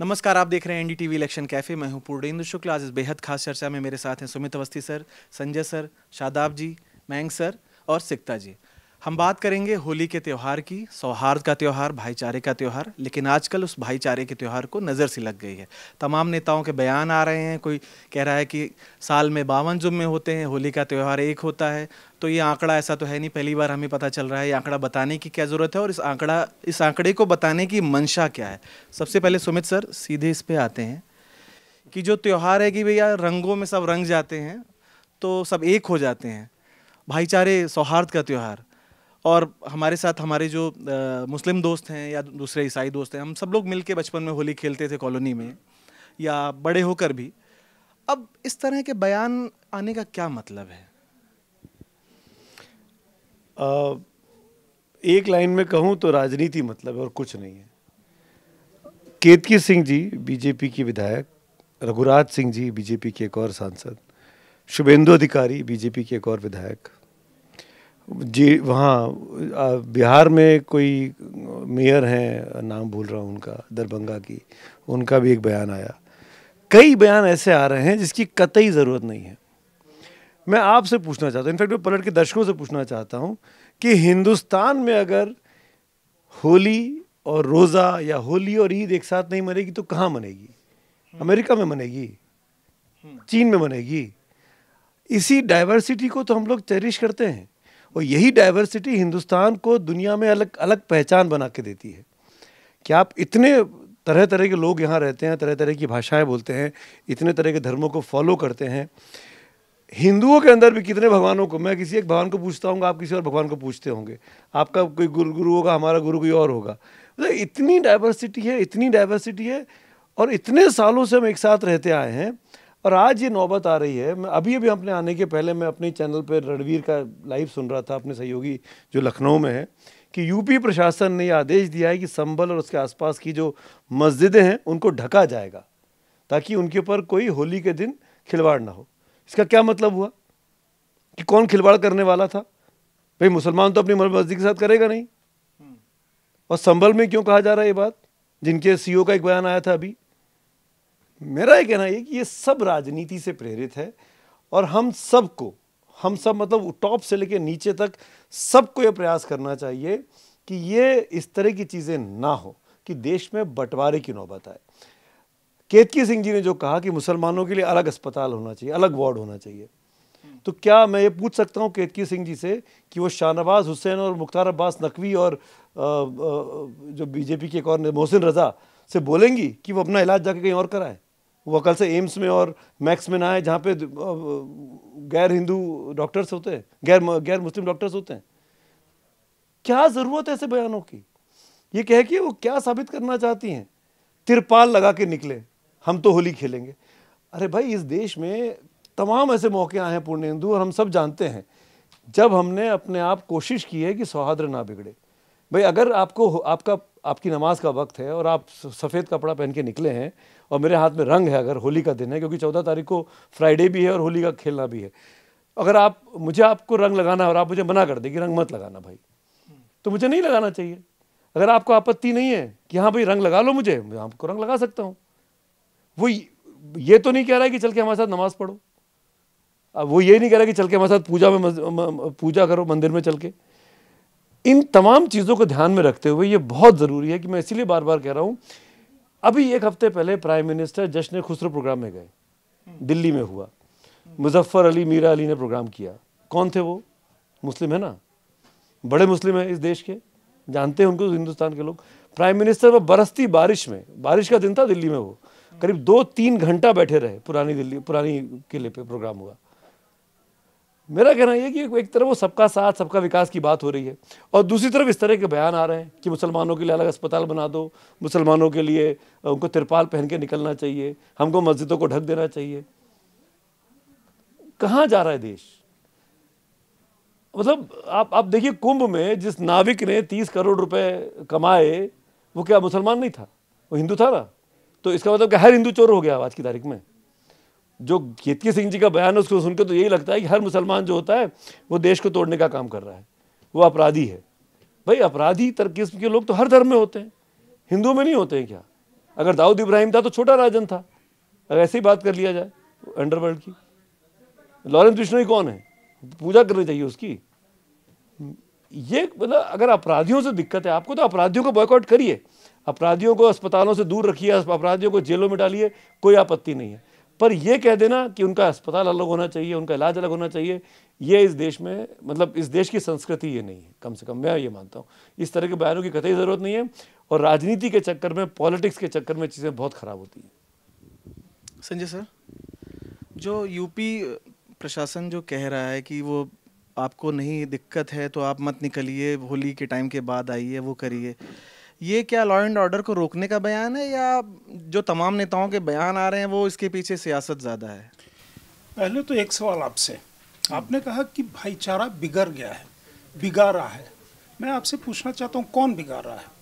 नमस्कार, आप देख रहे हैं एनडीटीवी इलेक्शन कैफे। मैं हूं पूर्णेंदु शुक्ल। आज इस बेहद खास चर्चा में मेरे साथ हैं सुमित अवस्थी सर, संजय सर, शादाब जी, मयंक सर और सिकता जी। हम बात करेंगे होली के त्यौहार की, सौहार्द का त्यौहार, भाईचारे का त्यौहार। लेकिन आजकल उस भाईचारे के त्यौहार को नज़र सी लग गई है। तमाम नेताओं के बयान आ रहे हैं। कोई कह रहा है कि साल में 52 जुम्मे होते हैं, होली का त्यौहार एक होता है। तो ये आंकड़ा ऐसा तो है नहीं, पहली बार हमें पता चल रहा है। ये आंकड़ा बताने की क्या ज़रूरत है और इस आंकड़े को बताने की मंशा क्या है? सबसे पहले सुमित सर सीधे इस पे आते हैं कि जो त्यौहार है कि भैया रंगों में सब रंग जाते हैं तो सब एक हो जाते हैं, भाईचारे सौहार्द का त्यौहार। और हमारे साथ हमारे जो मुस्लिम दोस्त हैं या दूसरे ईसाई दोस्त हैं, हम सब लोग मिलके बचपन में होली खेलते थे कॉलोनी में, या बड़े होकर भी। अब इस तरह के बयान आने का क्या मतलब है? एक लाइन में कहूं तो राजनीति मतलब है और कुछ नहीं है। केतकी सिंह जी बीजेपी के विधायक, रघुराज सिंह जी बीजेपी के एक और सांसद, शुभेंदु अधिकारी बीजेपी के एक और विधायक जी, वहाँ बिहार में कोई मेयर हैं, नाम भूल रहा हूँ उनका, दरभंगा की, उनका भी एक बयान आया। कई बयान ऐसे आ रहे हैं जिसकी कतई ज़रूरत नहीं है। मैं आपसे पूछना चाहता हूँ, इनफैक्ट मैं पलट के दर्शकों से पूछना चाहता हूँ कि हिंदुस्तान में अगर होली और रोज़ा या होली और ईद एक साथ नहीं मनेगी तो कहाँ मनेगी? अमेरिका में मनेगी, चीन में मनेगी। इसी डाइवर्सिटी को तो हम लोग चेरिश करते हैं और यही डाइवर्सिटी हिंदुस्तान को दुनिया में अलग अलग पहचान बना के देती है। कि आप इतने तरह तरह के लोग यहाँ रहते हैं, तरह तरह की भाषाएं बोलते हैं, इतने तरह के धर्मों को फॉलो करते हैं। हिंदुओं के अंदर भी कितने भगवानों को, मैं किसी एक भगवान को पूछता हूँ, आप किसी और भगवान को पूछते होंगे, आपका कोई गुरु होगा, हमारा गुरु कोई और होगा। मतलब इतनी डाइवर्सिटी है, इतनी डाइवर्सिटी है, और इतने सालों से हम एक साथ रहते आए हैं। और आज ये नौबत आ रही है। मैं अभी अपने आने के पहले मैं अपने चैनल पर रणवीर का लाइव सुन रहा था, अपने सहयोगी जो लखनऊ में है, कि यूपी प्रशासन ने आदेश दिया है कि संभल और उसके आसपास की जो मस्जिदें हैं उनको ढका जाएगा ताकि उनके ऊपर कोई होली के दिन खिलवाड़ ना हो। इसका क्या मतलब हुआ कि कौन खिलवाड़ करने वाला था? भाई मुसलमान तो अपनी मस्जिद के साथ करेगा नहीं। और संभल में क्यों कहा जा रहा है ये बात, जिनके सीओ का एक बयान आया था अभी? मेरा ये कहना है कि ये सब राजनीति से प्रेरित है और हम सब मतलब टॉप से लेकर नीचे तक सबको ये प्रयास करना चाहिए कि ये इस तरह की चीज़ें ना हो कि देश में बंटवारे की नौबत आए। केतकी सिंह जी ने जो कहा कि मुसलमानों के लिए अलग अस्पताल होना चाहिए, अलग वार्ड होना चाहिए, तो क्या मैं ये पूछ सकता हूँ केतकी सिंह जी से कि वो शाहनवाज हुसैन और मुख्तार अब्बास नकवी और जो बीजेपी के एक और मोहसिन रजा से बोलेंगी कि वो अपना इलाज जाके कहीं और कराएं? वो कल से एम्स में और मैक्स में ना आए जहाँ पे गैर हिंदू डॉक्टर्स होते हैं, गैर मुस्लिम डॉक्टर्स होते हैं। क्या ज़रूरत है ऐसे बयानों की? ये कहे कि वो क्या साबित करना चाहती हैं? तिरपाल लगा के निकले, हम तो होली खेलेंगे। अरे भाई, इस देश में तमाम ऐसे मौके आए हैं पूर्णेंदु, और हम सब जानते हैं जब हमने अपने आप कोशिश की है कि सौहार्द ना बिगड़े। भाई अगर आपकी नमाज का वक्त है और आप सफ़ेद कपड़ा पहन के निकले हैं और मेरे हाथ में रंग है, अगर होली का दिन है, क्योंकि 14 तारीख को फ्राइडे भी है और होली का खेलना भी है, अगर आपको रंग लगाना है और आप मुझे मना कर दें कि रंग मत लगाना भाई, तो मुझे नहीं लगाना चाहिए। अगर आपको आपत्ति नहीं है कि हाँ भाई रंग लगा लो, मैं आपको रंग लगा सकता हूँ। वो ये तो नहीं कह रहा है कि चल के हमारे साथ नमाज पढ़ो, अब वो ये नहीं कह रहा कि चल के हमारे साथ पूजा करो मंदिर में चल के। इन तमाम चीज़ों को ध्यान में रखते हुए ये बहुत ज़रूरी है कि मैं इसीलिए बार बार कह रहा हूँ। अभी एक हफ्ते पहले प्राइम मिनिस्टर जश्न खुसरो प्रोग्राम में गए, दिल्ली में हुआ, मुजफ्फर अली मीरा अली ने प्रोग्राम किया। कौन थे वो? मुस्लिम है ना, बड़े मुस्लिम हैं इस देश के, जानते हैं उनको हिंदुस्तान के लोग। प्राइम मिनिस्टर वो बरसती बारिश में, बारिश का दिन था दिल्ली में, वो करीब 2-3 घंटा बैठे रहे। पुरानी किले पे प्रोग्राम हुआ। मेरा कहना यह कि एक तरफ वो सबका साथ सबका विकास की बात हो रही है और दूसरी तरफ इस तरह के बयान आ रहे हैं कि मुसलमानों के लिए अलग अस्पताल बना दो, मुसलमानों के लिए उनको तिरपाल पहन के निकलना चाहिए, हमको मस्जिदों को ढक देना चाहिए। कहाँ जा रहा है देश? मतलब आप देखिए, कुंभ में जिस नाविक ने 30 करोड़ रुपए कमाए, वो क्या मुसलमान नहीं था? वो हिंदू था ना। तो इसका मतलब कि हर हिंदू चोर हो गया आज की तारीख में। जो केतकी सिंह जी का बयान है उसको सुनकर तो यही लगता है कि हर मुसलमान जो होता है वो देश को तोड़ने का काम कर रहा है, वो अपराधी है। भाई अपराधी किस्म के लोग तो हर धर्म में होते हैं, हिंदुओं में नहीं होते हैं क्या? अगर दाऊद इब्राहिम था तो छोटा राजन था, अगर ऐसे ही बात कर लिया जाए अंडरवर्ल्ड की। लॉरेंस बिश्नोई कौन है, पूजा करनी चाहिए उसकी। ये मतलब अगर अपराधियों से दिक्कत है आपको तो अपराधियों को बॉयकॉट करिए, अपराधियों को अस्पतालों से दूर रखिए, अपराधियों को जेलों में डालिए, कोई आपत्ति नहीं है। पर यह कह देना कि उनका अस्पताल अलग होना चाहिए, उनका इलाज अलग होना चाहिए, ये इस देश में मतलब इस देश की संस्कृति ये नहीं है, कम से कम मैं ये मानता हूँ। इस तरह के बयानों की कतई ज़रूरत नहीं है, और राजनीति के चक्कर में, पॉलिटिक्स के चक्कर में चीज़ें बहुत ख़राब होती हैं। संजय सर, जो यूपी प्रशासन जो कह रहा है कि वो आपको नहीं दिक्कत है तो आप मत निकलिए, होली के टाइम के बाद आइए, वो करिए, ये क्या लॉ एंड ऑर्डर को रोकने का बयान है, या जो तमाम नेताओं के बयान आ रहे हैं वो इसके पीछे सियासत ज़्यादा है? पहले तो एक सवाल आपसे, आपने कहा कि भाईचारा बिगड़ गया है, बिगाड़ रहा है। मैं आपसे पूछना चाहता हूँ कौन बिगाड़ रहा है?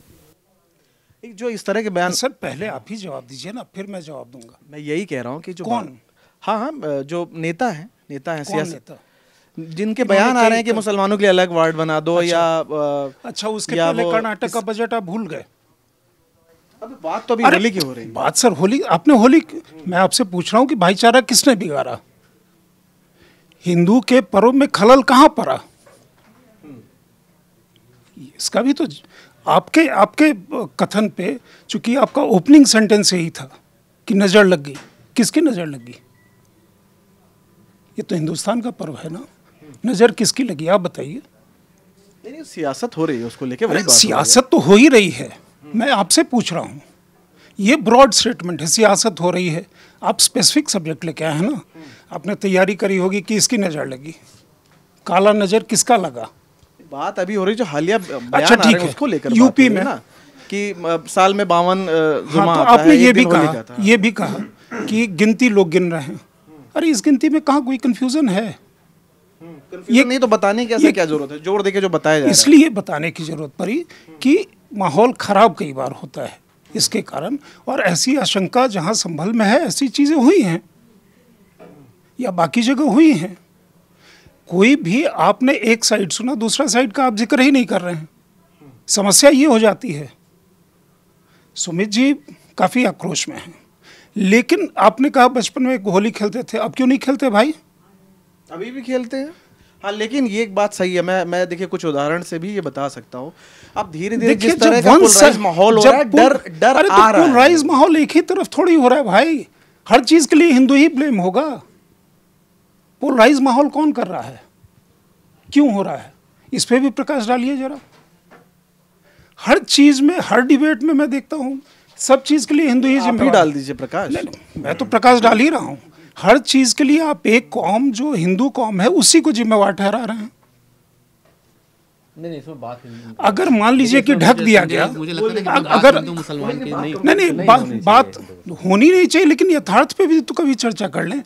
जो इस तरह के बयान, सर पहले आप ही जवाब दीजिए ना, फिर मैं जवाब दूंगा। मैं यही कह रहा हूँ कि जो कौन? हाँ, जो नेता हैं कौन नेता? जिनके बयान आ रहे हैं कि मुसलमानों के लिए अलग वार्ड बना दो, अच्छा, या अच्छा उसके पहले कर्नाटक का बजट आप भूल गए। अब बात तो अभी होली की हो रही है। बात सर होली, आपने होली, मैं आपसे पूछ रहा हूँ कि भाईचारा किसने बिगाड़ा? हिंदू के पर्व में खलल कहाँ पड़ा? इसका भी तो आपके कथन पे, चूंकि आपका ओपनिंग सेंटेंस यही था कि नजर लग गई, किसकी नजर लग गई? ये तो हिंदुस्तान का पर्व है ना, नजर किसकी लगी आप बताइए? नहीं, सियासत हो रही है उसको लेके, वही बात सियासत तो हो ही रही है, मैं आपसे पूछ रहा हूँ, ये ब्रॉड स्टेटमेंट है, सियासत हो रही है। आप स्पेसिफिक सब्जेक्ट लेके आए हैं ना, आपने तैयारी करी होगी कि इसकी नज़र लगी, काला नज़र किसका लगा? बात अभी हो रही जो हालिया बयान अच्छा आ रहे ठीक हैं उसको लेकर है, यूपी में ना कि साल में 52 जुमा हाँ, तो आता आपने है, ये भी कहा कि गिनती लोग गिन रहे हैं। अरे इस गिनती में कहाँ कोई कंफ्यूजन है? ये नहीं तो बताने की ऐसा क्या जरूरत है, जोर देके जो बताया जा रहा है। इसलिए बताने की जरूरत पड़ी कि माहौल खराब कई बार होता है इसके कारण, और ऐसी आशंका जहां संभल में है ऐसी चीजें हुई हैं या बाकी जगह हुई हैं। कोई भी आपने एक साइड सुना, दूसरा साइड का आप जिक्र ही नहीं कर रहे हैं। समस्या ये हो जाती है। सुमित जी काफी आक्रोश में हैं, लेकिन आपने कहा बचपन में होली खेलते थे, अब क्यों नहीं खेलते भाई? अभी भी खेलते हैं। हाँ, लेकिन ये एक बात सही है, मैं देखिए कुछ उदाहरण से भी ये बता सकता हूँ। अब धीरे धीरे जिस तरह का पोलराइज माहौल हो रहा है, डर आ रहा है। पोलराइज माहौल एक ही तरफ थोड़ी हो रहा है भाई, हर चीज के लिए हिंदू ही ब्लेम होगा। पोलराइज माहौल कौन कर रहा है, क्यों हो रहा है, इस पे भी प्रकाश डालिए जरा। हर चीज में, हर डिबेट में मैं देखता हूँ सब चीज के लिए हिंदू ही जिम्मेदार। डाल दीजिए प्रकाश। मैं तो प्रकाश डाल ही रहा हूँ। हर चीज के लिए आप एक कौम जो हिंदू कौम है उसी को जिम्मेवार ठहरा रहे हैं। नहीं, इसमें बात अगर मान लीजिए कि ढक दिया गया, अगर नहीं बात होनी नहीं चाहिए, लेकिन यथार्थ पे भी तो कभी चर्चा कर लें।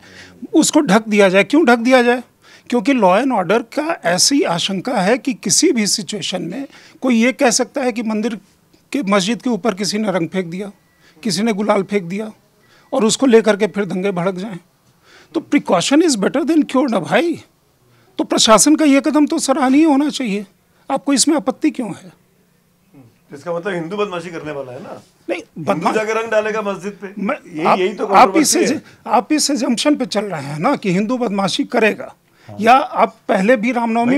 उसको ढक दिया जाए, क्यों ढक दिया जाए? क्योंकि लॉ एंड ऑर्डर का ऐसी आशंका है कि किसी भी सिचुएशन में कोई ये कह सकता है कि मंदिर के, मस्जिद के ऊपर किसी ने रंग फेंक दिया, किसी ने गुलाल फेंक दिया, और उसको लेकर के फिर दंगे भड़क जाएं। तो precaution is better than cure ना भाई। तो प्रशासन का ये कदम तो सराहनीय होना चाहिए। आपको इसमें आपत्ति क्यों है? इसका मतलब हिंदू बदमाशी करने वाला है ना? नहीं, हिंदू जाकर रंग डालेगा मस्जिद पे, यही तो आप इस एजम्पशन पे चल रहे हैं ना कि हिंदू बदमाशी करेगा। हाँ। या आप पहले भी रामनवमी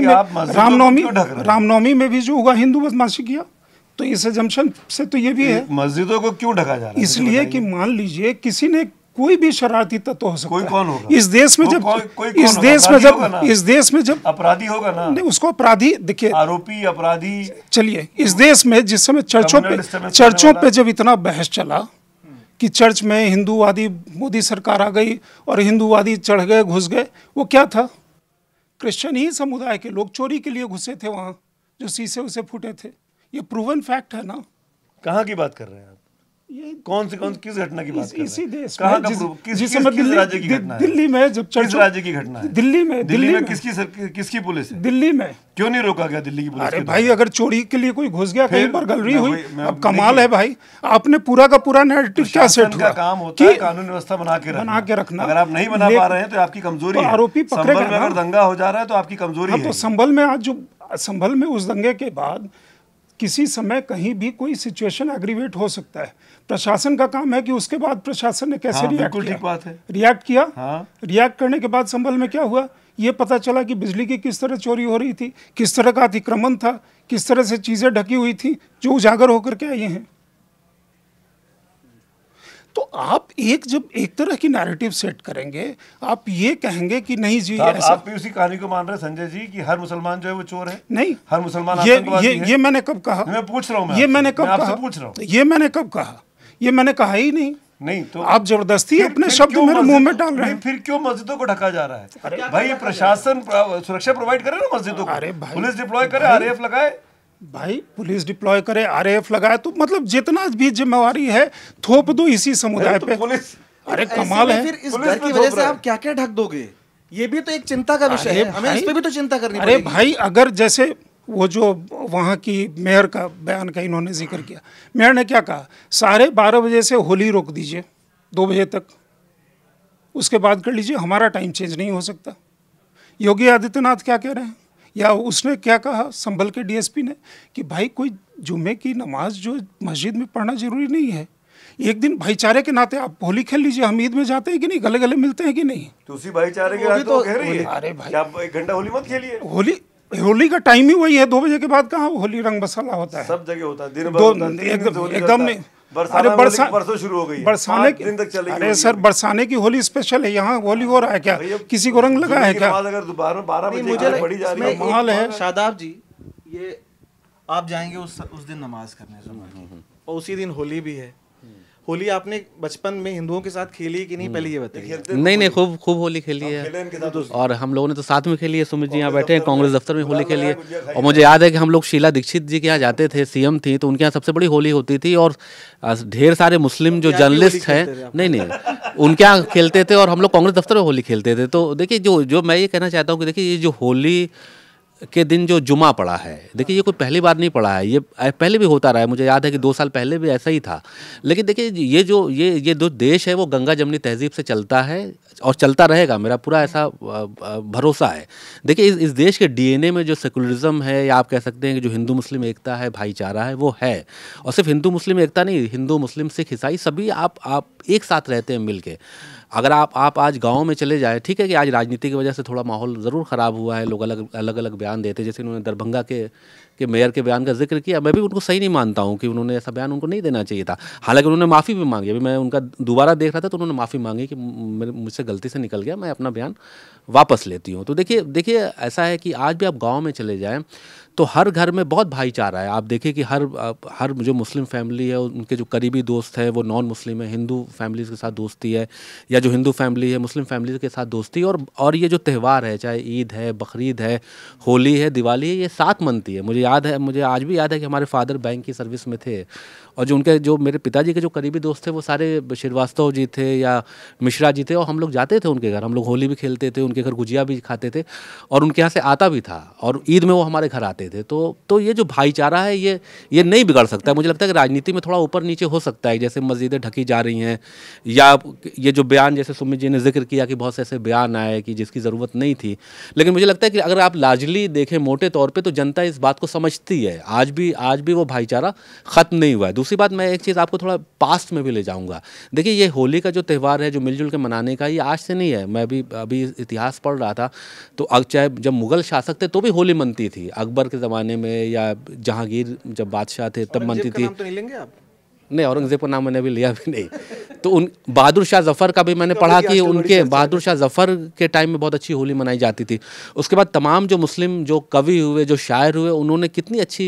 में भी जो हुआ हिंदू बदमाशी किया, तो इस एजम्पशन से तो ये भी है। मस्जिदों को क्यों ढका जा रहा है? इसलिए कि मान लीजिए किसी ने, कोई भी शरारती तत्व हो सकता है। कौन होगा? इस देश में जब अपराधी होगा ना, नहीं उसको अपराधी, देखिए आरोपी अपराधी। चलिए, इस देश में जिस समय चर्चों पे जब इतना बहस चला कि चर्च में हिंदूवादी, मोदी सरकार आ गई और हिंदूवादी चढ़ गए, घुस गए, वो क्या था? क्रिश्चियन ही समुदाय के लोग चोरी के लिए घुसे थे वहां, जो शीशे उसे फूटे थे। ये प्रूवन फैक्ट है ना। कहाँ की बात कर रहे हैं आप? ये कौन किस घटना की बात कर रहे हैं? इसी देश में किस राज्य की घटना है? दिल्ली में जब किस राज्य की घटना है? दिल्ली में किसकी पुलिस है? दिल्ली में क्यों नहीं रोका गया दिल्ली की पुलिस? अरे भाई, अगर चोरी के लिए कोई घुस गया, कहीं पर गलरी हुई, अब कमाल है भाई। आपने पूरा का पूरा नैरेटिव क्या सेट हुआ? काम होता है कानून व्यवस्था बना के रखना। अगर आप नहीं बना पा रहे हैं तो आपकी कमजोरी है। आरोपी पकड़े गए। अगर दंगा हो जा रहा है तो आपकी कमजोरी है। तो संभल में आज जो, संभल में उस दंगे के बाद किसी समय कहीं भी कोई सिचुएशन एग्रीवेट हो सकता है। प्रशासन का काम है कि उसके बाद प्रशासन ने कैसे रिएक्ट किया। ठीक बात है। रिएक्ट किया, हाँ। रिएक्ट करने के बाद संभल में क्या हुआ, ये पता चला कि बिजली की किस तरह चोरी हो रही थी, किस तरह का अतिक्रमण था, किस तरह से चीज़ें ढकी हुई थी जो उजागर होकर के आई हैं। तो आप जब एक तरह की नैरेटिव सेट करेंगे, आप ये कहेंगे कि नहीं जी ऐसा। आप भी उसी कहानी को मान रहे हैं संजय जी कि हर मुसलमान जो है वो चोर है? नहीं, हर मुसलमान आतंकवादी है? ये मैंने कब कहा? मैं पूछ रहा हूँ, ये मैंने कब आपसे कहा? पूछ रहा हूँ। ये मैंने कब कहा? ये मैंने कहा ही नहीं। नहीं तो आप जबरदस्ती अपने शब्द मेरे मुंह में डाल रहे हैं। फिर क्यों मस्जिदों को ढका जा रहा है? भाई प्रशासन सुरक्षा प्रोवाइड करे ना मस्जिदों को, पुलिस डिप्लॉय करे, आरएएफ लगाए। भाई पुलिस डिप्लॉय करे, आरएएफ लगाए, तो मतलब जितना भी जिम्मेवारी है थोप दो इसी समुदाय पे। पुलिस, अरे कमाल है। फिर इस डर की वजह से आप क्या क्या ढक दोगे? ये भी तो एक चिंता का विषय है, हमें इस पे भी तो चिंता करनी पड़ेगी। अरे भाई, अगर जैसे वो जो वहाँ की मेयर का बयान का इन्होंने जिक्र किया, मेयर ने क्या कहा, 12:30 बजे से होली रोक दीजिए 2 बजे तक, उसके बाद कर लीजिए, हमारा टाइम चेंज नहीं हो सकता। योगी आदित्यनाथ क्या कह रहे हैं, या उसने क्या कहा संभल के डीएसपी ने, कि भाई कोई जुम्मे की नमाज जो मस्जिद में पढ़ना जरूरी नहीं है। एक दिन भाईचारे के नाते आप होली खेल लीजिए, हम ईद में जाते हैं कि नहीं, गले गले मिलते हैं कि नहीं। तो उसी भाईचारे के नाते तो कह रही है। अरे भाई, आप 1 घंटा होली मत खेलिए। होली का टाइम ही वही है, 2 बजे के बाद कहाँ होली रंग मसाला होता है? सब जगह होता है, दिन भर एकदम नहीं। अरे परसों शुरू हो गई है, बरसाने 5 दिन तक चलेगी। अरे सर, बरसाने की होली स्पेशल है, यहाँ होली हो रहा है क्या? किसी को रंग लगा है क्या? अगर दोपहर में 12 बजे मुझे पड़ी जा रही है, कमाल है। शादाब जी, ये आप जाएंगे उस दिन नमाज करने जुम्मे, और उसी दिन होली भी है। होली आपने बचपन में हिंदुओं के साथ खेली कि नहीं, पहले ये बताइए। नहीं, खूब होली खेली है, और हम लोगों ने तो साथ में खेली है। सुमित जी यहाँ बैठे हैं, कांग्रेस दफ्तर में होली खेली है। और मुझे याद है कि हम लोग शीला दीक्षित जी के यहाँ जाते थे, सीएम थी, तो उनके यहाँ सबसे बड़ी होली होती थी, और ढेर सारे मुस्लिम जो जर्नलिस्ट हैं, नहीं उनके यहाँ खेलते थे, और हम लोग कांग्रेस दफ्तर में होली खेलते थे। तो देखिए, जो मैं ये कहना चाहता हूँ कि देखिए, ये जो होली के दिन जो जुमा पड़ा है, देखिए ये कोई पहली बार नहीं पड़ा है, ये पहले भी होता रहा है। मुझे याद है कि 2 साल पहले भी ऐसा ही था। लेकिन देखिए, ये जो देश है वो गंगा जमनी तहजीब से चलता है और चलता रहेगा, मेरा पूरा ऐसा भरोसा है। देखिए, इस देश के डीएनए में जो सेकुलरिज्म है, या आप कह सकते हैं कि जो हिंदू मुस्लिम एकता है, भाईचारा है, वो है। और सिर्फ हिंदू मुस्लिम एकता नहीं, हिंदू मुस्लिम सिख ईसाई सभी आप एक साथ रहते हैं मिल के। अगर आप आज गाँव में चले जाए, ठीक है कि आज राजनीति की वजह से थोड़ा माहौल ज़रूर ख़राब हुआ है, लोग अलग बयान देते हैं। जैसे उन्होंने दरभंगा के मेयर के बयान का जिक्र किया, मैं भी उनको सही नहीं मानता हूँ कि उन्होंने ऐसा बयान उनको नहीं देना चाहिए था। हालांकि उन्होंने माफ़ी भी मांगी, अभी मैं उनका दोबारा देख रहा था तो उन्होंने माफ़ी मांगी कि मुझसे गलती से निकल गया, मैं अपना बयान वापस लेती हूँ। तो देखिए ऐसा है कि आज भी आप गाँव में चले जाएँ तो हर घर में बहुत भाईचारा है। आप देखिए कि हर जो मुस्लिम फैमिली है, उनके जो करीबी दोस्त है वो नॉन मुस्लिम है, हिंदू फैमिलीज़ के साथ दोस्ती है, या जो हिंदू फैमिली है मुस्लिम फैमिलीज़ के साथ दोस्ती। और ये जो त्यौहार है, चाहे ईद है, बकरीद है, होली है, दिवाली है, ये साथ मनती है। मुझे आज भी याद है कि हमारे फादर बैंक की सर्विस में थे, और जो मेरे पिताजी के जो करीबी दोस्त थे वो सारे श्रीवास्तव जी थे या मिश्रा जी थे, और हम लोग जाते थे उनके घर, हम लोग होली भी खेलते थे, उनके घर गुजिया भी खाते थे, और उनके यहाँ से आता भी था, और ईद में वो हमारे घर आते थे। तो ये जो भाईचारा है ये नहीं बिगड़ सकता है। मुझे लगता है कि राजनीति में थोड़ा ऊपर नीचे हो सकता है, जैसे मस्जिदें ढकी जा रही हैं, या ये जो बयान जैसे सुमित जी ने जिक्र किया कि बहुत से ऐसे बयान आए कि जिसकी ज़रूरत नहीं थी। लेकिन मुझे लगता है कि अगर आप लार्जली देखें मोटे तौर पर, तो जनता इस बात को समझती है। आज भी वो भाईचारा ख़त्म नहीं हुआ है। दूसरी बात, मैं एक चीज़ आपको थोड़ा पास्ट में भी ले जाऊंगा। देखिए, ये होली का जो त्यौहार है, जो मिलजुल के मनाने का, ये आज से नहीं है। मैं भी अभी इतिहास पढ़ रहा था, तो चाहे जब मुग़ल शासक थे तो भी होली मनती थी, अकबर के ज़माने में या जहांगीर जब बादशाह थे तब मनती थी। तो नहीं लेंगे आप? नहीं, औरंगज़ेब का नाम मैंने अभी लिया भी नहीं। तो बहादुर शाह जफ़र का भी मैंने पढ़ा कि उनके बहादुर शाह जफ़र के टाइम में बहुत अच्छी होली मनाई जाती थी। उसके बाद तमाम जो मुस्लिम जो कवि हुए, जो शायर हुए, उन्होंने कितनी अच्छी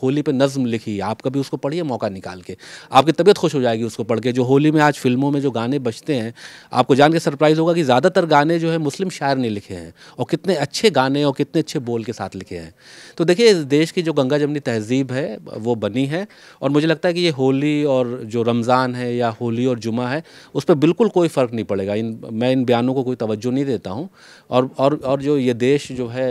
होली पे नज़्म लिखी। आप कभी उसको पढ़िए मौका निकाल के, आपकी तबीयत खुश हो जाएगी उसको पढ़ के। जो होली में आज फिल्मों में जो गाने बजते हैं, आपको जान के सरप्राइज़ होगा कि ज़्यादातर गाने जो है मुस्लिम शायर ने लिखे हैं, और कितने अच्छे गाने और कितने अच्छे बोल के साथ लिखे हैं। तो देखिए, इस देश की जो गंगा जमनी तहजीब है वो बनी है, और मुझे लगता है कि ये होली और जो रमज़ान है या होली और जुमा है, उस पर बिल्कुल कोई फ़र्क नहीं पड़ेगा। मैं इन बयानों को कोई तवज्जो नहीं देता हूँ। और जो ये देश जो है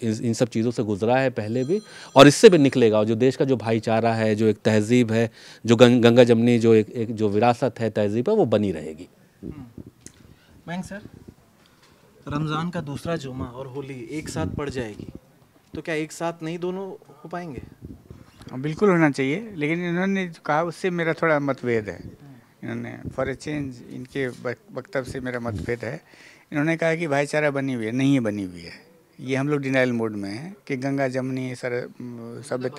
इन सब चीज़ों से गुजरा है पहले भी, और इससे भी निकलेगा। और जो देश का जो भाईचारा है, जो एक तहजीब है, जो गंगा जमनी जो एक जो विरासत है, तहजीब है, वो बनी रहेगी। मैंग सर, रमज़ान का दूसरा जुमा और होली एक साथ पड़ जाएगी, तो क्या एक साथ नहीं दोनों हो पाएंगे? बिल्कुल होना चाहिए, लेकिन इन्होंने जो कहा उससे मेरा थोड़ा मतभेद है। इन्होंने फॉर ए चेंज इनके वक्तव्य से मेरा मतभेद है। इन्होंने कहा कि भाईचारा बनी हुई है, नहीं है बनी हुई है। ये हम लोग डिनाइल मोड में हैं कि गंगा जमनी सब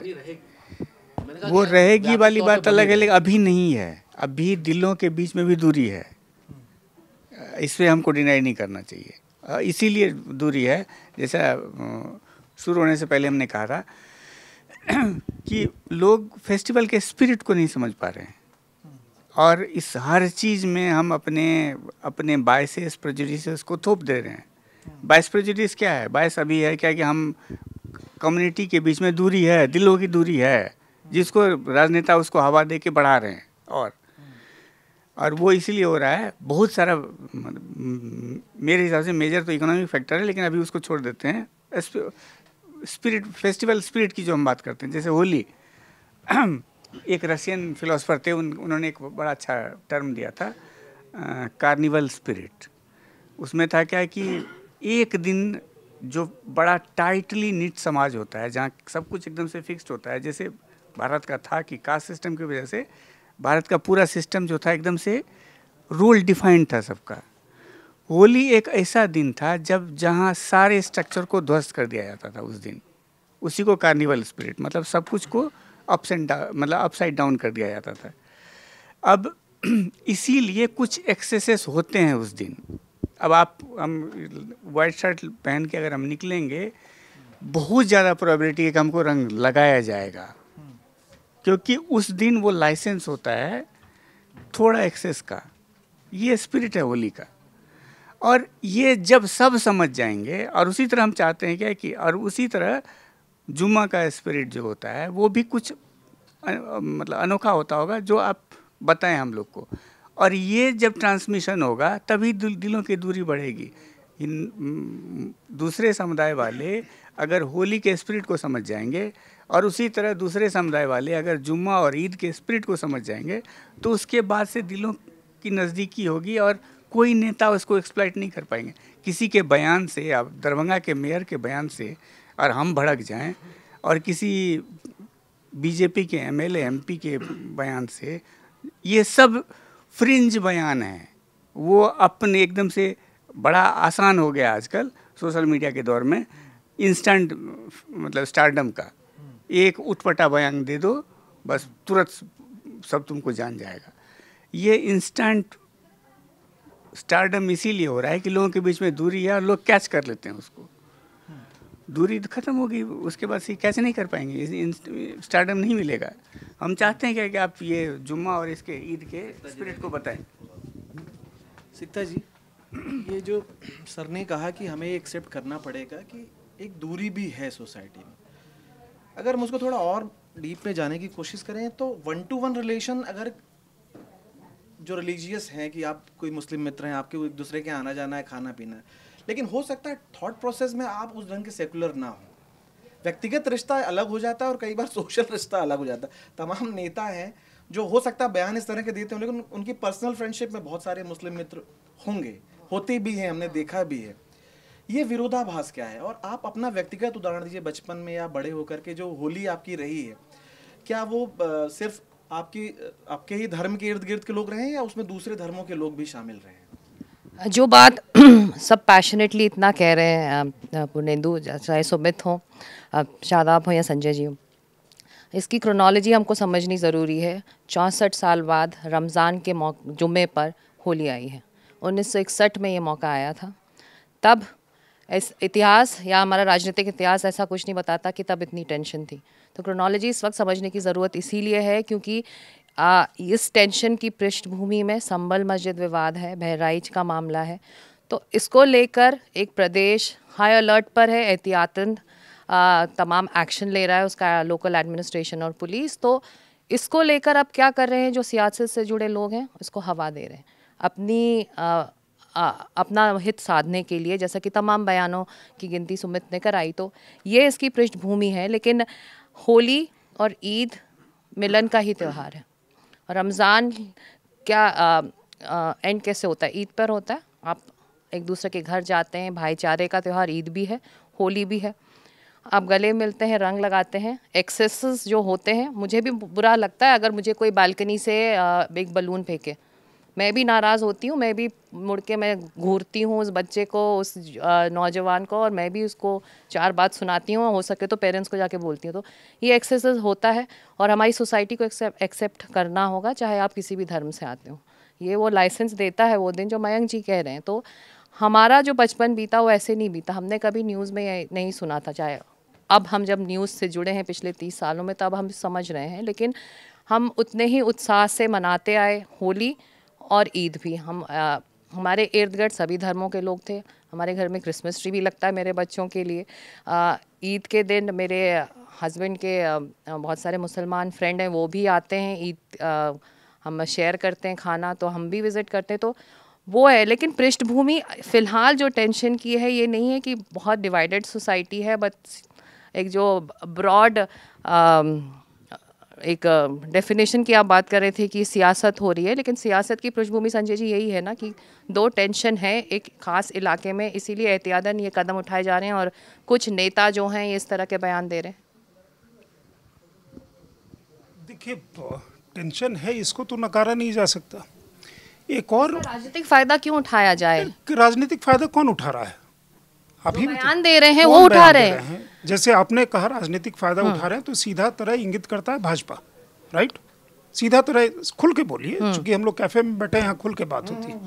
वो रहेगी वाली बात अलग है, लेकिन अभी नहीं है। अभी दिलों के बीच में भी दूरी है, इस पर हमको डिनाई नहीं करना चाहिए। इसीलिए दूरी है, जैसा शुरू होने से पहले हमने कहा था कि लोग फेस्टिवल के स्पिरिट को नहीं समझ पा रहे हैं, और इस हर चीज़ में हम अपने बायसेस प्रेजुडिसेस को थोप दे रहे हैं। बायस प्रेजुडिस क्या है? बायस अभी है क्या कि हम कम्युनिटी के बीच में दूरी है, दिलों की दूरी है, जिसको राजनेता उसको हवा दे के बढ़ा रहे हैं। और वो इसीलिए हो रहा है। बहुत सारा मेरे हिसाब से मेजर तो इकोनॉमिक फैक्टर है, लेकिन अभी उसको छोड़ देते हैं। स्पिरिट, फेस्टिवल स्पिरिट की जो हम बात करते हैं, जैसे होली, एक रशियन फिलोसफर थे, उन्होंने एक बड़ा अच्छा टर्म दिया था, कार्निवल स्पिरिट। उसमें था क्या कि एक दिन जो बड़ा टाइटली निट समाज होता है, जहाँ सब कुछ एकदम से फिक्स्ड होता है, जैसे भारत का था कि कास्ट सिस्टम की वजह से भारत का पूरा सिस्टम जो था एकदम से रूल डिफाइंड था सबका। होली एक ऐसा दिन था जब जहाँ सारे स्ट्रक्चर को ध्वस्त कर दिया जाता था उस दिन। उसी को कार्निवल स्पिरिट, मतलब सब कुछ को अपसाइड डाउन कर दिया जाता था। अब इसीलिए कुछ एक्सेसेस होते हैं उस दिन। अब हम वाइट शर्ट पहन के अगर हम निकलेंगे, बहुत ज़्यादा प्रोबेबिलिटी है कि हमको रंग लगाया जाएगा, क्योंकि उस दिन वो लाइसेंस होता है थोड़ा एक्सेस का। ये स्पिरिट है होली का। और ये जब सब समझ जाएंगे, और उसी तरह हम चाहते हैं क्या कि, और उसी तरह जुम्मा का स्पिरिट जो होता है वो भी कुछ मतलब अनोखा होता होगा, जो आप बताएं हम लोग को। और ये जब ट्रांसमिशन होगा तभी दिलों की दूरी बढ़ेगी। दूसरे समुदाय वाले अगर होली के स्पिरिट को समझ जाएंगे, और उसी तरह दूसरे समुदाय वाले अगर जुम्मा और ईद के स्पिरिट को समझ जाएंगे, तो उसके बाद से दिलों की नज़दीकी होगी, और कोई नेता उसको एक्सप्लॉइट नहीं कर पाएंगे। किसी के बयान से, अब दरभंगा के मेयर के बयान से और हम भड़क जाएं, और किसी बीजेपी के एमएलए एमपी के बयान से, ये सब फ्रिंज बयान हैं। वो अपने एकदम से बड़ा आसान हो गया आजकल सोशल मीडिया के दौर में, इंस्टेंट मतलब स्टारडम का एक उठपटा बयान दे दो, बस तुरंत सब तुमको जान जाएगा। ये इंस्टेंट स्टारडम इसीलिए हो रहा है कि लोगों के बीच में दूरी है और लोग कैच कर लेते हैं उसको। दूरी तो खत्म होगी, उसके बाद से कैच नहीं कर पाएंगे, स्टारडम नहीं मिलेगा। हम चाहते हैं क्या कि आप ये जुम्मा और इसके ईद के स्पिरिट को बताएं। सिक्ता जी, ये जो सर ने कहा कि हमें एक्सेप्ट करना पड़ेगा कि एक दूरी भी है सोसाइटी में। अगर हम उसको थोड़ा और डीप में जाने की कोशिश करें तो 1-to-1 रिलेशन, अगर जो रिलीजियस हैं कि आप कोई मुस्लिम मित्र हैं, आपके एक दूसरे के आना जाना है, खाना पीना है, लेकिन हो सकता है थॉट प्रोसेस में आप उस ढंग के सेकुलर ना हो। व्यक्तिगत रिश्ता अलग हो जाता है और कई बार सोशल रिश्ता अलग हो जाता है। तमाम नेता हैं जो हो सकता है बयान इस तरह के देते हों, लेकिन उनकी पर्सनल फ्रेंडशिप में बहुत सारे मुस्लिम मित्र होंगे, होते भी हैं, हमने देखा भी है। ये विरोधाभास क्या है? और आप अपना व्यक्तिगत उदाहरण दीजिए, बचपन में या बड़े होकर के जो होली आपकी रही है, क्या वो सिर्फ आपके ही धर्म के इर्द गिर्द के लोग रहे हैं, या उसमें दूसरे धर्मों के लोग भी शामिल रहे हैं? जो बात सब पैशनेटली इतना कह रहे हैं पूर्णेंदु, चाहे सुमित हो, शादाब हो या संजय जी हो, इसकी क्रोनोलॉजी हमको समझनी ज़रूरी है। 64 साल बाद रमज़ान के जुम्मे पर होली आई है। 1961 में ये मौका आया था। तब इतिहास या हमारा राजनीतिक इतिहास ऐसा कुछ नहीं बताता कि तब इतनी टेंशन थी। तो क्रोनोलॉजी इस वक्त समझने की ज़रूरत इसीलिए है क्योंकि इस टेंशन की पृष्ठभूमि में संबल मस्जिद विवाद है, बहराइच का मामला है। तो इसको लेकर एक प्रदेश हाई अलर्ट पर है, एहतियातन तमाम एक्शन ले रहा है उसका लोकल एडमिनिस्ट्रेशन और पुलिस। तो इसको लेकर अब क्या कर रहे हैं, जो सियासत से जुड़े लोग हैं इसको हवा दे रहे हैं अपना हित साधने के लिए, जैसा कि तमाम बयानों की गिनती सुमित ने कराई। तो ये इसकी पृष्ठभूमि है। लेकिन होली और ईद मिलन का ही त्यौहार है। रमज़ान क्या एंड कैसे होता है? ईद पर होता है। आप एक दूसरे के घर जाते हैं, भाईचारे का त्यौहार ईद भी है, होली भी है। आप गले मिलते हैं, रंग लगाते हैं, एक्सेसेस जो होते हैं, मुझे भी बुरा लगता है अगर मुझे कोई बालकनी से एक बलून फेंके, मैं भी नाराज़ होती हूँ, मैं भी मुड़ के मैं घूरती हूँ उस बच्चे को, उस नौजवान को, और मैं भी उसको 4 बात सुनाती हूँ, हो सके तो पेरेंट्स को जाके बोलती हूँ। तो ये एक्सेसेस होता है और हमारी सोसाइटी को एक्सेप्ट करना होगा, चाहे आप किसी भी धर्म से आते हो। ये वो लाइसेंस देता है वो दिन जो मयंक जी कह रहे हैं। तो हमारा जो बचपन बीता वो ऐसे नहीं बीता, हमने कभी न्यूज़ में नहीं सुना था, चाहे अब हम जब न्यूज़ से जुड़े हैं पिछले 30 सालों में तब हम समझ रहे हैं, लेकिन हम उतने ही उत्साह से मनाते आए होली और ईद भी। हमारे इर्द गिर्द सभी धर्मों के लोग थे, हमारे घर में क्रिसमस ट्री भी लगता है मेरे बच्चों के लिए। ईद के दिन मेरे हस्बैंड के बहुत सारे मुसलमान फ्रेंड हैं, वो भी आते हैं, ईद हम शेयर करते हैं खाना, तो हम भी विज़िट करते हैं, तो वो है। लेकिन पृष्ठभूमि फ़िलहाल जो टेंशन की है ये नहीं है कि बहुत डिवाइडेड सोसाइटी है, बट एक जो ब्रॉड एक डेफिनेशन की आप बात कर रहे थे कि सियासत हो रही है, लेकिन सियासत की पृष्ठभूमि संजय जी यही है ना कि 2 टेंशन है एक ख़ास इलाके में, इसीलिए एहतियातन ये कदम उठाए जा रहे हैं और कुछ नेता जो हैं ये इस तरह के बयान दे रहे हैं। देखिए, टेंशन है, इसको तो नकारा नहीं जा सकता। एक और राजनीतिक फ़ायदा क्यों उठाया जाए? राजनीतिक फ़ायदा कौन उठा रहा है? अभी बयान दे रहे हैं वो उठा रहे हैं। जैसे आपने कहा राजनीतिक फायदा उठा रहे हैं, तो सीधा तरह इंगित करता है भाजपा, राइट? सीधा तरह खुल के बोलिए, क्योंकि हम लोग कैफे में बैठे हैं, यहाँ खुल के बात होती है।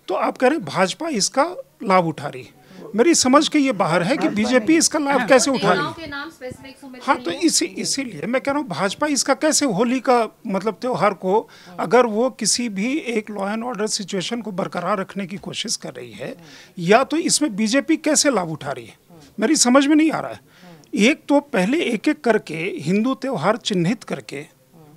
तो आप कह रहे हैं भाजपा इसका लाभ उठा रही है। मेरी समझ के ये बाहर है कि बीजेपी इसका लाभ कैसे उठा रही है। हाँ, तो इसीलिए मैं कह रहा हूँ भाजपा इसका कैसे, होली का मतलब त्योहार को अगर वो किसी भी एक लॉ एंड ऑर्डर सिचुएशन को बरकरार रखने की कोशिश कर रही है, या तो इसमें बीजेपी कैसे लाभ उठा रही है, मेरी समझ में नहीं आ रहा है। एक तो पहले एक एक करके हिंदू त्योहार चिन्हित करके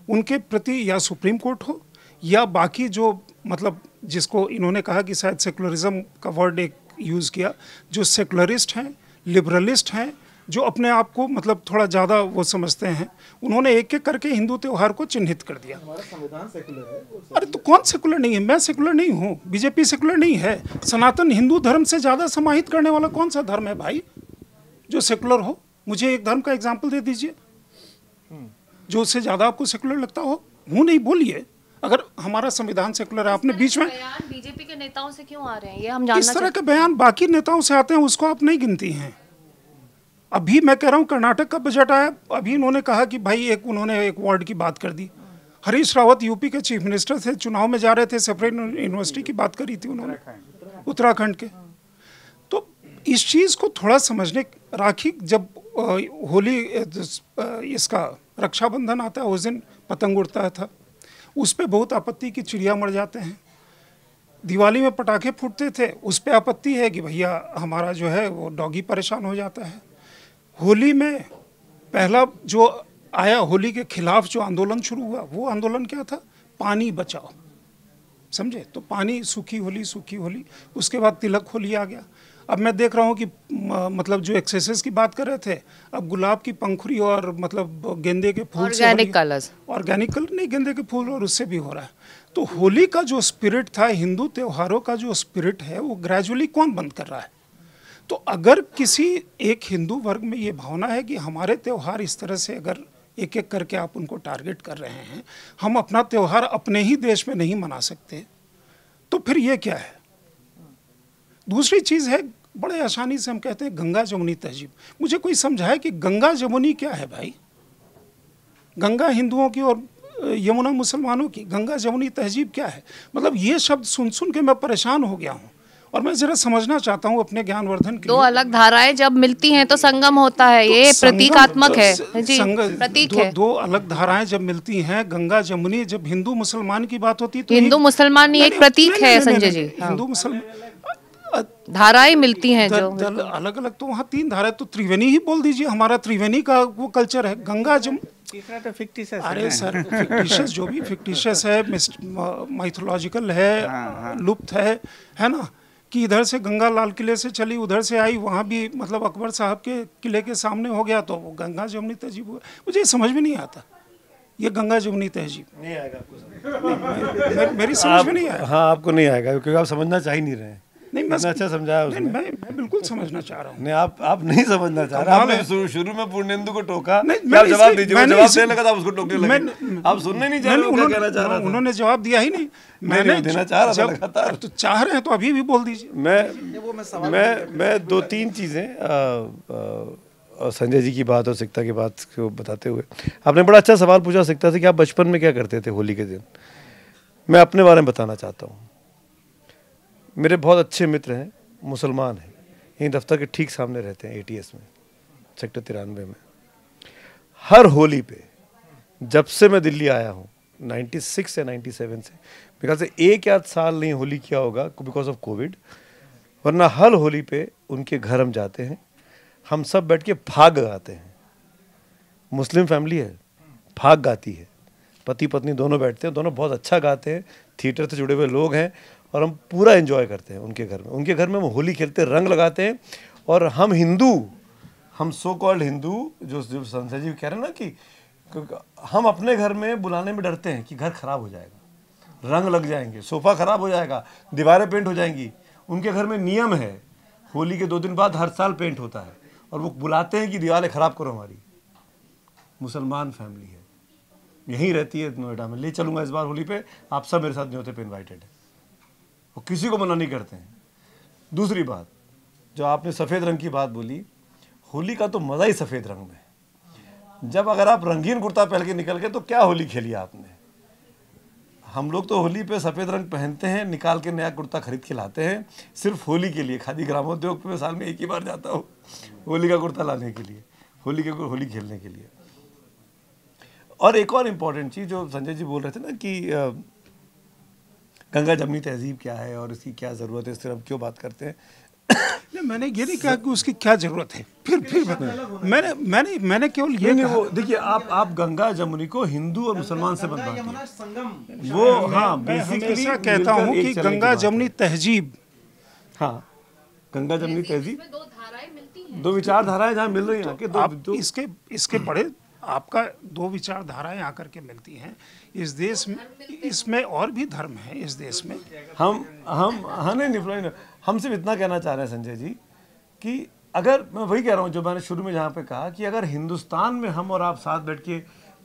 उनके प्रति या सुप्रीम कोर्ट हो या बाकी जो मतलब जिसको इन्होंने कहा कि शायद सेकुलरिज्म का वर्ड एक यूज़ किया, जो सेकुलरिस्ट हैं, लिबरलिस्ट हैं, जो अपने आप को मतलब थोड़ा ज़्यादा वो समझते हैं, उन्होंने एक एक करके हिंदू त्योहार को चिन्हित कर दिया। हमारा संविधान सेकुलर है। अरे तो कौन सेकुलर नहीं है? मैं सेकुलर नहीं हूँ, बीजेपी सेकुलर नहीं है। सनातन हिंदू धर्म से ज़्यादा समाहित करने वाला कौन सा धर्म है भाई जो सेकुलर हो? मुझे एक धर्म का एग्जाम्पल दे दीजिए जो उससे ज़्यादा आपको सेकुलर लगता हो। हूँ नहीं बोलिए। अगर हमारा संविधान सेकुलर है, आपने बीच में बीजेपी के नेताओं से क्यों आ रहे हैं ये हम जानना इस तरह के बयान बाकी नेताओं से आते हैं, उसको आप नहीं गिनती हैं। अभी मैं कह रहा हूँ कर्नाटक का बजट आया, अभी इन्होंने कहा कि भाई उन्होंने एक वार्ड की बात कर दी। हरीश रावत यूपी के चीफ मिनिस्टर थे, चुनाव में जा रहे थे, सेपरेट यूनिवर्सिटी की बात करी थी उन्होंने, उत्तराखंड के। तो इस चीज़ को थोड़ा समझने, राखी जब होली इसका रक्षाबंधन आता है उस दिन पतंग उड़ता था, उस पर बहुत आपत्ति की चिड़िया मर जाते हैं। दिवाली में पटाखे फूटते थे, उस पर आपत्ति है कि भैया हमारा जो है वो डॉगी परेशान हो जाता है। होली में पहला जो आया, होली के खिलाफ जो आंदोलन शुरू हुआ, वो आंदोलन क्या था? पानी बचाओ, समझे? तो पानी, सूखी होली। उसके बाद तिलक होली आ गया। अब मैं देख रहा हूँ कि मतलब जो एक्सेसेस की बात कर रहे थे, अब गुलाब की पंखुड़ी और मतलब गेंदे के फूल, ऑर्गेनिक कलर्स, ऑर्गेनिक कलर नहीं, गेंदे के फूल, और उससे भी हो रहा है। तो होली का जो स्पिरिट था, हिंदू त्योहारों का जो स्पिरिट है, वो ग्रेजुअली कौन बंद कर रहा है? तो अगर किसी एक हिंदू वर्ग में ये भावना है कि हमारे त्यौहार इस तरह से अगर एक एक करके आप उनको टारगेट कर रहे हैं, हम अपना त्यौहार अपने ही देश में नहीं मना सकते, तो फिर ये क्या है? दूसरी चीज़ है, बड़े आसानी से हम कहते हैं गंगा जमुनी तहजीब। मुझे कोई समझाए कि गंगा जमुनी क्या है भाई? गंगा हिंदुओं की और यमुना मुसलमानों की, गंगा जमुनी तहजीब क्या है? मतलब ये शब्द सुन सुन के मैं परेशान हो गया हूँ और मैं जरा समझना चाहता हूँ अपने ज्ञानवर्धन के लिए। दो अलग धाराएं जब मिलती हैं तो संगम होता है, तो ये प्रतीकात्मक है जी, प्रतीक है। दो अलग धाराएं जब मिलती हैं, गंगा जमुनी, जब हिंदू मुसलमान की बात होती है तो हिंदू मुसलमान नहीं, एक प्रतीक है संजय जी। हिंदू मुसलमान धाराएं मिलती हैं जो अलग अलग, तो वहाँ 3 धाराएं, तो त्रिवेणी ही बोल दीजिए। हमारा त्रिवेणी का वो कल्चर है। गंगा तीसरा तो फिक्टिशियस। अरे सर, फिक्टिशियस जो भी फिक्टिशियस है, माइथोलॉजिकल है, लुप्त है ना, कि इधर से गंगा लाल किले से चली, उधर से आई, वहाँ भी मतलब अकबर साहब के किले के सामने हो गया, तो वो गंगा जमुनी तहजीब हुआ। मुझे समझ में नहीं आता ये गंगा जमुनी तहजीब। नहीं आएगा आपको, मेरी समझ में नहीं आया। हाँ, आपको नहीं आएगा क्योंकि आप समझना चाह ही नहीं रहे हैं। नहीं, इतना अच्छा समझाया उसने। मैं बिल्कुल समझना चाह रहा हूँ। नहीं, आप नहीं समझना चाह रहे। आपने शुरू में पूर्णेंदु को टोका, नहीं, क्या जवाब दीजिए? वो जवाब देने लगा था, आप उसको टोकने लगे। आप सुनने नहीं चाह रहे, क्या कहना चाह रहा था? उन्होंने जवाब दिया ही नहीं। मैंने देना चाह रहा था लगातार। तो चाह रहे हैं तो अभी भी बोल दीजिए। मैं 2-3 चीजें संजय जी की बात और सिकता की बात को बताते हुए, आपने बड़ा अच्छा सवाल पूछा सिकता से कि आप बचपन में क्या करते थे होली के दिन। मैं अपने बारे में बताना चाहता हूँ। मेरे बहुत अच्छे मित्र हैं, मुसलमान हैं, यहीं दफ्तर के ठीक सामने रहते हैं, ATS में, सेक्टर 93 में। हर होली पे जब से मैं दिल्ली आया हूँ, 96 या 97 से, मेरे ख्याल से 1 या 2 साल नहीं होली किया होगा बिकॉज ऑफ कोविड, वरना हर होली पे उनके घर हम जाते हैं, हम सब बैठ के फाग गाते हैं। मुस्लिम फैमिली है, फाग गाती है, पति पत्नी दोनों बैठते हैं, दोनों बहुत अच्छा गाते हैं, थिएटर से जुड़े हुए लोग हैं, और हम पूरा एंजॉय करते हैं उनके घर में। उनके घर में हम होली खेलते, रंग लगाते हैं। और हम हिंदू, हम सो कॉल्ड हिंदू, जो संजय जी कह रहे हैं ना कि हम अपने घर में बुलाने में डरते हैं कि घर खराब हो जाएगा, रंग लग जाएंगे, सोफ़ा खराब हो जाएगा, दीवारें पेंट हो जाएंगी। उनके घर में नियम है, होली के 2 दिन बाद हर साल पेंट होता है, और वो बुलाते हैं कि दीवारें खराब करो हमारी। मुसलमान फैमिली है, यहीं रहती है नोएडा में। ले चलूँगा इस बार होली पे, आप सब मेरे साथ न्योते पे इन्वाइटेड है, और किसी को मना नहीं करते हैं। दूसरी बात, जो आपने सफ़ेद रंग की बात बोली, होली का तो मज़ा ही सफ़ेद रंग में। जब अगर आप रंगीन कुर्ता पहन के निकल गए तो क्या होली खेली आपने। हम लोग तो होली पे सफ़ेद रंग पहनते हैं, निकाल के नया कुर्ता खरीद के लाते हैं, सिर्फ होली के लिए। खादी ग्रामोद्योग पे साल में 1 ही बार जाता हूँ होली का कुर्ता लाने के लिए, होली खेलने के लिए। और एक और इम्पॉर्टेंट चीज़ जो संजय जी बोल रहे थे ना कि गंगा जमनी तहजीब क्या है और इसकी क्या ज़रूरत है, इससे हम क्यों बात करते हैं। नहीं, मैंने ये नहीं कहा कि उसकी क्या जरूरत है। फिर मैंने केवल ये नहीं, वो देखिए, आप गंगा जमुनी को हिंदू और मुसलमान से मत बांटिए। वो हाँ, बेसिकली ऐसा कहता हूँ कि गंगा जमुनी तहजीब, हाँ, गंगा जमुनी तहजीब 2 विचारधाराएं जहाँ मिल रही हैं। इसके बड़े आपका 2 विचारधाराएं आकर के मिलती हैं इस देश में। इसमें और भी धर्म है इस देश में। हम सिर्फ इतना कहना चाह रहे हैं संजय जी कि अगर, मैं वही कह रहा हूँ जो मैंने शुरू में जहाँ पे कहा कि अगर हिंदुस्तान में हम और आप साथ बैठ के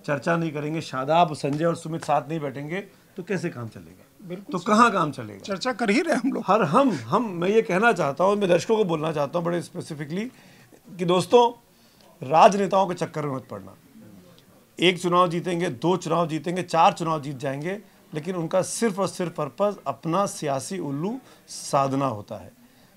चर्चा नहीं करेंगे, शादाब, संजय और सुमित साथ नहीं बैठेंगे, तो कैसे काम चलेगा? तो कहाँ काम चलेगा? चर्चा कर ही रहे हम लोग। मैं ये कहना चाहता हूँ, मैं दर्शकों को बोलना चाहता हूँ बड़े स्पेसिफिकली कि दोस्तों, राजनेताओं के चक्कर में मत पड़ना। 1 चुनाव जीतेंगे, 2 चुनाव जीतेंगे, 4 चुनाव जीत जाएंगे, लेकिन उनका सिर्फ और सिर्फ पर्पज़ अपना सियासी उल्लू साधना होता है।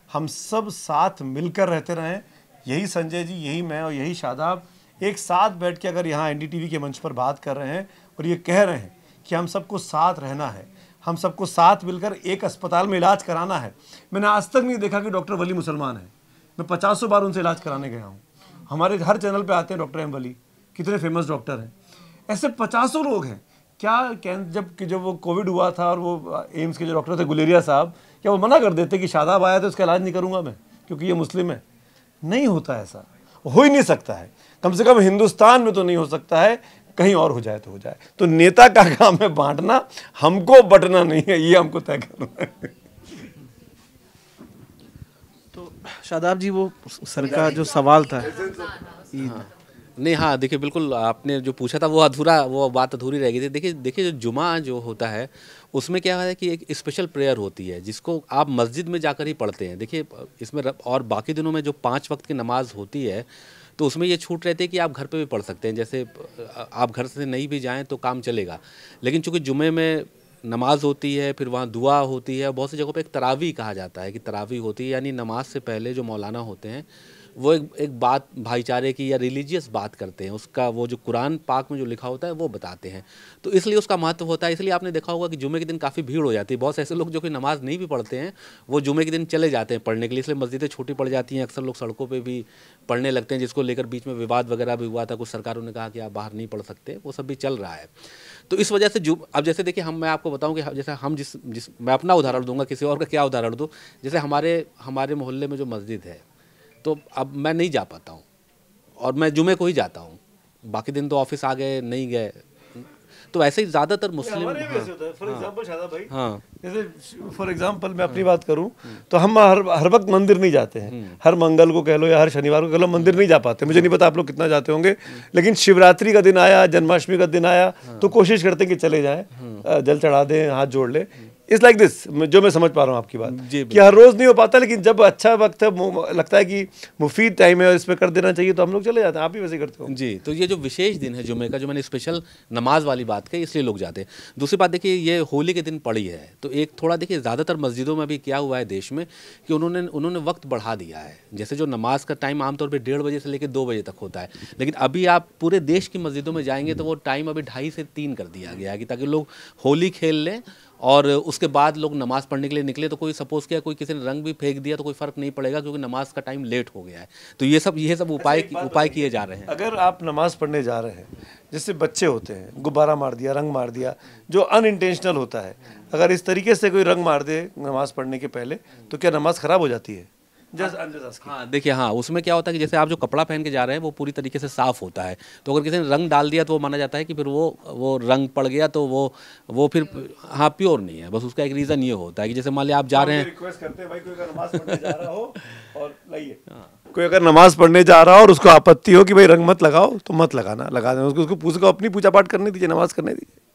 हम सब साथ मिलकर रहते रहें। यही संजय जी, यही मैं और यही शादाब एक साथ बैठ के अगर यहाँ NDTV के मंच पर बात कर रहे हैं और ये कह रहे हैं कि हम सबको साथ रहना है, हम सबको साथ मिलकर एक अस्पताल में इलाज कराना है। मैंने आज तक नहीं देखा कि डॉक्टर वली मुसलमान है। मैं 50 बार उनसे इलाज कराने गया हूँ। हमारे हर चैनल पे आते हैं डॉक्टर M वली, कितने फेमस डॉक्टर हैं। ऐसे 50 लोग हैं। जब वो कोविड हुआ था और वो एम्स के जो डॉक्टर थे गुलेरिया साहब, क्या वो मना कर देते कि शादाब आया तो इसका इलाज नहीं करूंगा मैं क्योंकि ये मुस्लिम है? नहीं होता, ऐसा हो ही नहीं सकता है। कम से कम हिंदुस्तान में तो नहीं हो सकता है, कहीं और हो जाए तो हो जाए। तो नेता का काम है बांटना, हमको बंटना नहीं है, ये हमको तय करना है। तो शादाब जी, वो सर का जो सवाल था नहीं, हाँ देखिए, बिल्कुल आपने जो पूछा था वो बात अधूरी रह गई थी। देखिए जो जुमा जो होता है उसमें क्या है कि एक स्पेशल प्रेयर होती है जिसको आप मस्जिद में जाकर ही पढ़ते हैं। देखिए इसमें और बाकी दिनों में जो 5 वक्त की नमाज होती है तो उसमें ये छूट रहती है कि आप घर पे भी पढ़ सकते हैं। जैसे आप घर से नहीं भी जाएँ तो काम चलेगा, लेकिन चूँकि जुमे में नमाज होती है, फिर वहाँ दुआ होती है, बहुत सी जगहों पे एक तरावी कहा जाता है कि तरावी होती है, यानी नमाज से पहले जो मौलाना होते हैं वो एक बात भाईचारे की या रिलीजियस बात करते हैं, उसका वो जो कुरान पाक में जो लिखा होता है वो बताते हैं, तो इसलिए उसका महत्व होता है। इसलिए आपने देखा होगा कि जुमे के दिन काफ़ी भीड़ हो जाती है। बहुत से ऐसे लोग जो कि नमाज नहीं भी पढ़ते हैं वो जुमे के दिन चले जाते हैं पढ़ने के लिए, इसलिए मस्जिदें छोटी पड़ जाती हैं। अक्सर लोग सड़कों पर भी पढ़ने लगते हैं, जिसको लेकर बीच में विवाद वगैरह भी हुआ था। कुछ सरकारों ने कहा कि आप बाहर नहीं पढ़ सकते, वो सब भी चल रहा है। तो इस वजह से अब जैसे देखिए, मैं आपको बताऊं कि जैसे हम जिस मैं अपना उदाहरण दूंगा, किसी और का क्या उदाहरण दूं। जैसे हमारे मोहल्ले में जो मस्जिद है, तो अब मैं नहीं जा पाता हूं और मैं जुमे को ही जाता हूं, बाकी दिन तो ऑफिस आ गए नहीं गए। तो तो ऐसे ही ज़्यादातर मुस्लिम, फॉर एग्जांपल शादाब भाई, हाँ जैसे फॉर एग्जांपल मैं अपनी बात करूं तो हम हर वक्त मंदिर नहीं जाते हैं, हर मंगल को कह लो या हर शनिवार को कह लो मंदिर नहीं जा पाते। मुझे नहीं पता आप लोग कितना जाते होंगे, लेकिन शिवरात्रि का दिन आया, जन्माष्टमी का दिन आया तो कोशिश करते हैं कि चले जाएं, जल चढ़ा दें, हाथ जोड़ लें। इट्स लाइक दिस, जो मैं समझ पा रहा हूँ आपकी बात कि हर रोज नहीं हो पाता, लेकिन जब अच्छा वक्त है, लगता है कि मुफीद टाइम है, इस पे कर देना चाहिए, तो हम लोग चले जाते हैं। आप भी वैसे करते हो जी। तो ये जो विशेष दिन है जुमे का, जो मैंने स्पेशल नमाज वाली बात कही, इसलिए लोग जाते हैं। दूसरी बात देखिए, ये होली के दिन पड़ी है, तो एक थोड़ा देखिए ज़्यादातर मस्जिदों में भी क्या हुआ है देश में कि उन्होंने वक्त बढ़ा दिया है। जैसे जो नमाज का टाइम आमतौर पर 1:30 बजे से लेकर 2 बजे तक होता है, लेकिन अभी आप पूरे देश की मस्जिदों में जाएंगे तो वो टाइम अभी 2:30 से 3 कर दिया गया है, कि ताकि लोग होली खेल लें और उसके बाद लोग नमाज़ पढ़ने के लिए निकले। तो कोई सपोज़ किया कोई किसी ने रंग भी फेंक दिया तो कोई फ़र्क नहीं पड़ेगा, क्योंकि नमाज का टाइम लेट हो गया है। तो ये सब उपाय किए जा रहे हैं। अगर आप नमाज पढ़ने जा रहे हैं, जैसे बच्चे होते हैं, गुब्बारा मार दिया, रंग मार दिया, जो अनइंटेंशनल होता है, अगर इस तरीके से कोई रंग मार दे नमाज पढ़ने के पहले, तो क्या नमाज ख़राब हो जाती है? हाँ देखिए, हाँ उसमें क्या होता है कि जैसे आप जो कपड़ा पहन के जा रहे हैं वो पूरी तरीके से साफ़ होता है, तो अगर किसी ने रंग डाल दिया तो वो माना जाता है कि फिर वो रंग पड़ गया, तो वो फिर हाँ प्योर नहीं है। बस उसका एक रीज़न ये होता है कि जैसे मान लिया आप जा रहे हैं, रिक्वेस्ट करते हैं भाई, कोई अगर नमाज पढ़ने जा रहा हो और लाइए, कोई अगर नमाज पढ़ने जा रहा हो और उसको आपत्ति हो कि भाई रंग मत लगाओ, तो मत लगाना, लगा देना उसको अपनी पूजा पाठ करने दीजिए, नमाज करने दीजिए।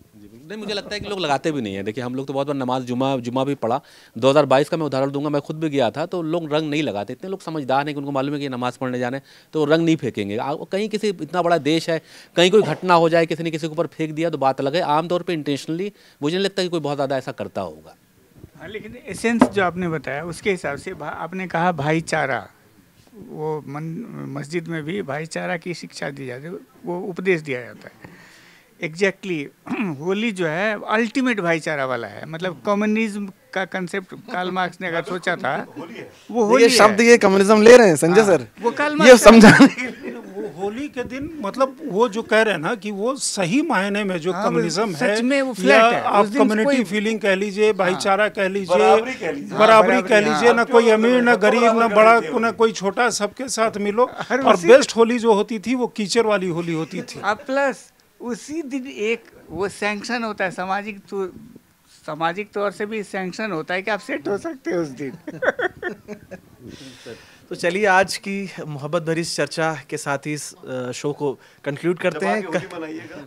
नहीं, मुझे लगता है कि लोग लगाते भी नहीं है। देखिए हम लोग तो बहुत बार नमाज जुमा भी पढ़ा, 2022 का मैं उदाहरण दूंगा, मैं खुद भी गया था, तो लोग रंग नहीं लगाते। इतने लोग समझदार हैं कि उनको मालूम है कि नमाज पढ़ने जाने, तो रंग नहीं फेंकेंगे। कहीं किसी इतना बड़ा देश है, कहीं कोई घटना हो जाए, किसी ने किसी के ऊपर फेंक दिया तो बात अलग है। आमतौर पर इंटेंशनली मुझे नहीं लगता कि कोई बहुत ज़्यादा ऐसा करता होगा। हाँ, लेकिन एसेंस जो आपने बताया उसके हिसाब से आपने कहा भाईचारा, वो मस्जिद में भी भाईचारा की शिक्षा दी जाती है, वो उपदेश दिया जाता है। एग्जैक्टली होली जो है अल्टीमेट भाईचारा वाला है। मतलब कम्युनिज्म का कंसेप्ट कार्ल मार्क्स ने अगर सोचा था, वो होली शब्द ये कम्युनिज्म ले रहे हैं संजय सर, वो कार्ल ये मार्क्स समझाने वो होली के दिन, मतलब वो जो कह रहे हैं ना कि वो सही मायने में जो कम्युनिज्म है, सच में वो या फ्लैट है। आप कम्युनिटी फीलिंग कह लीजिए, भाईचारा कह लीजिए, बराबरी कह लीजिए, ना कोई अमीर ना गरीब, ना बड़ा ना कोई छोटा, सबके साथ मिलो। और बेस्ट होली जो होती थी वो कीचड़ वाली होली होती थी। प्लस उसी दिन एक वो सैंक्शन होता है, सामाजिक तौर से भी सैंक्शन होता है कि आप सेट हो सकते हैं उस दिन। तो चलिए आज की मोहब्बत भरी चर्चा के साथ ही इस शो को कंक्लूड करते हैं।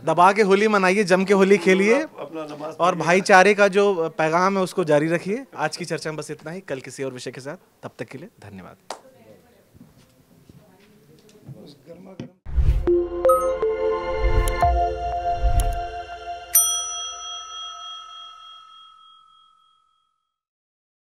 दबा के होली मनाइए, जम के होली खेलिए और भाईचारे का जो पैगाम है उसको जारी रखिए। आज की चर्चा में बस इतना ही, कल किसी और विषय के साथ, तब तक के लिए धन्यवाद।